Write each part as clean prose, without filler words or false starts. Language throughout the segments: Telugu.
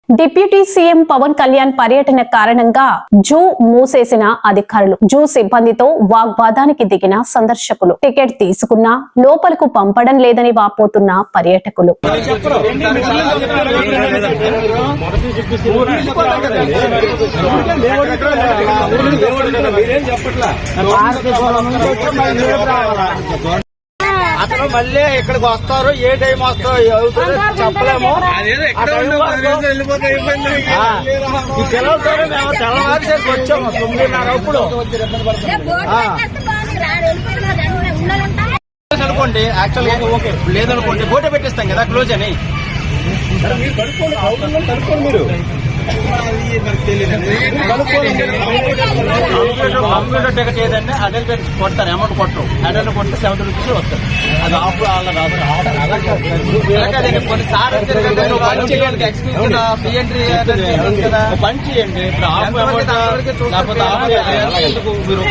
డిప్యూటీ సీఎం పవన్ కళ్యాణ్ పర్యటన కారణంగా జూ మూసేసిన అధికారులు, జూ సిబ్బందితో వాగ్వాదానికి దిగిన సందర్శకులు, టికెట్ తీసుకున్నా లోపలకు పంపడం లేదని వాపోతున్న పర్యాటకులు. అతను మళ్ళీ ఇక్కడికి వస్తారు, ఏ టైం వస్తారో చెప్పలేము. ఈ పిల్లలతో మేము తెల్లవారిసేపు వచ్చాము 9:30 అప్పుడు అనుకోండి. యాక్చువల్గా ఓకే లేదనుకోండి ఫోటో పెట్టిస్తాం కదా క్లోజ్ అని. మీరు కంప్యూటర్ టికెట్ ఏదంటే అటెండ్ కొడతారు, అమౌంట్ కొట్టరు. అటెండ్ కొడితే 70 రూపీస్ వస్తారు. అది ఆఫ్ కొన్నిసార్లు పని చేయండి. ఇప్పుడు ఆఫ్ అమౌంట్ లేకపోతే మీరు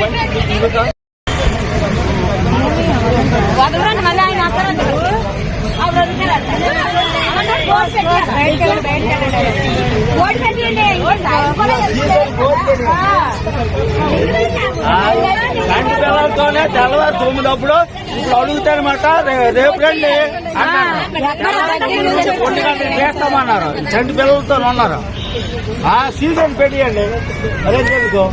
చంటి పిల్లలతోనే తెల్లవారు 9 అప్పుడు ఇప్పుడు అడుగుతారనమాట. రేపు రండి అన్నారు, 1 గంటలకు చేస్తామన్నారు. చంటి పిల్లలతో ఉన్నారు. సీజన్ పెట్టియండి అదే తెలుగు.